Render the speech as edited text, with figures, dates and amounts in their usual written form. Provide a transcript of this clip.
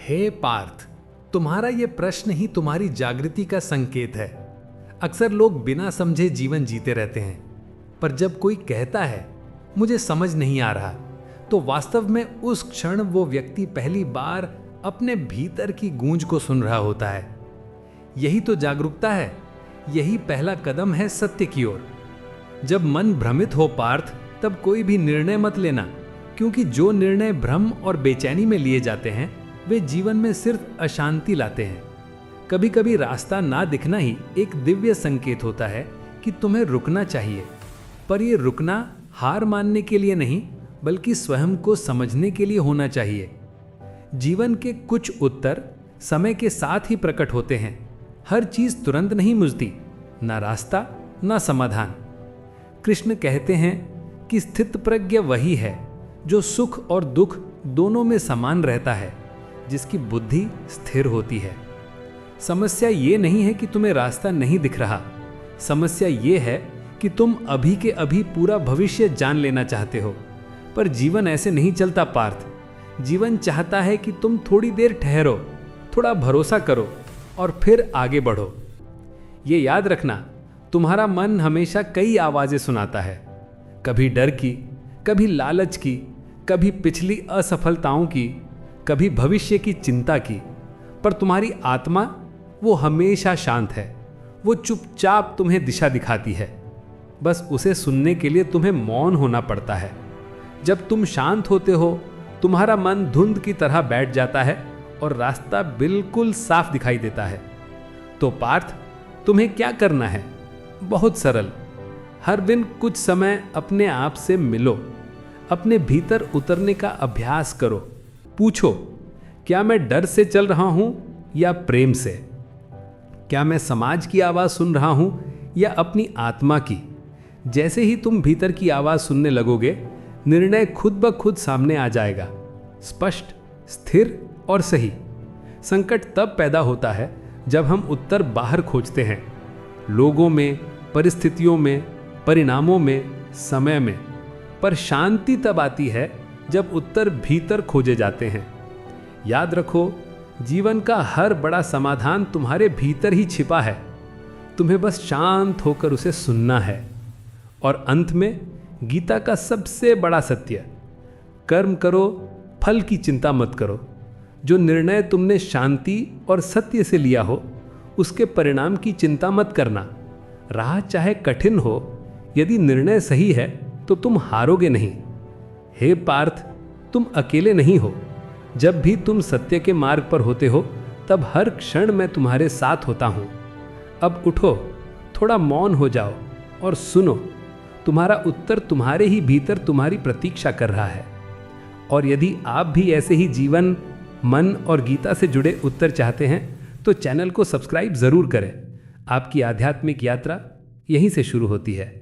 हे पार्थ, तुम्हारा यह प्रश्न ही तुम्हारी जागृति का संकेत है। अक्सर लोग बिना समझे जीवन जीते रहते हैं, पर जब कोई कहता है मुझे समझ नहीं आ रहा, तो वास्तव में उस क्षण वो व्यक्ति पहली बार अपने भीतर की गूंज को सुन रहा होता है। यही तो जागरूकता है, यही पहला कदम है सत्य की ओर। जब मन भ्रमित हो पार्थ, तब कोई भी निर्णय मत लेना, क्योंकि जो निर्णय भ्रम और बेचैनी में लिए जाते हैं वे जीवन में सिर्फ अशांति लाते हैं। कभी कभी रास्ता ना दिखना ही एक दिव्य संकेत होता है कि तुम्हें रुकना चाहिए, पर यह रुकना हार मानने के लिए नहीं, बल्कि स्वयं को समझने के लिए होना चाहिए। जीवन के कुछ उत्तर समय के साथ ही प्रकट होते हैं। हर चीज तुरंत नहीं मुझती, ना रास्ता ना समाधान। कृष्ण कहते हैं कि स्थित प्रज्ञ वही है जो सुख और दुख दोनों में समान रहता है, जिसकी बुद्धि स्थिर होती है। समस्या ये नहीं है कि तुम्हें रास्ता नहीं दिख रहा, समस्या ये है कि तुम अभी के अभी पूरा भविष्य जान लेना चाहते हो। पर जीवन ऐसे नहीं चलता पार्थ। जीवन चाहता है कि तुम थोड़ी देर ठहरो, थोड़ा भरोसा करो और फिर आगे बढ़ो। ये याद रखना, तुम्हारा मन हमेशा कई आवाजें सुनाता है, कभी डर की, कभी लालच की, कभी पिछली असफलताओं की, कभी भविष्य की चिंता की। पर तुम्हारी आत्मा वो हमेशा शांत है। वो चुपचाप तुम्हें दिशा दिखाती है। बस उसे सुनने के लिए तुम्हें मौन होना पड़ता है। जब तुम शांत होते हो, तुम्हारा मन धुंध की तरह बैठ जाता है और रास्ता बिल्कुल साफ दिखाई देता है। तो पार्थ, तुम्हें क्या करना है? बहुत सरल। हर दिन कुछ समय अपने आप से मिलो, अपने भीतर उतरने का अभ्यास करो। पूछो, क्या मैं डर से चल रहा हूं या प्रेम से? क्या मैं समाज की आवाज सुन रहा हूं या अपनी आत्मा की? जैसे ही तुम भीतर की आवाज सुनने लगोगे, निर्णय खुद ब खुद सामने आ जाएगा, स्पष्ट, स्थिर और सही। संकट तब पैदा होता है जब हम उत्तर बाहर खोजते हैं, लोगों में, परिस्थितियों में, परिणामों में, समय में। पर शांति तब आती है जब उत्तर भीतर खोजे जाते हैं। याद रखो, जीवन का हर बड़ा समाधान तुम्हारे भीतर ही छिपा है। तुम्हें बस शांत होकर उसे सुनना है। और अंत में गीता का सबसे बड़ा सत्य, कर्म करो, फल की चिंता मत करो। जो निर्णय तुमने शांति और सत्य से लिया हो, उसके परिणाम की चिंता मत करना। राह चाहे कठिन हो, यदि निर्णय सही है तो तुम हारोगे नहीं। हे पार्थ, तुम अकेले नहीं हो। जब भी तुम सत्य के मार्ग पर होते हो, तब हर क्षण मैं तुम्हारे साथ होता हूं। अब उठो, थोड़ा मौन हो जाओ और सुनो। तुम्हारा उत्तर तुम्हारे ही भीतर तुम्हारी प्रतीक्षा कर रहा है। और यदि आप भी ऐसे ही जीवन, मन और गीता से जुड़े उत्तर चाहते हैं, तो चैनल को सब्सक्राइब जरूर करें। आपकी आध्यात्मिक यात्रा यहीं से शुरू होती है।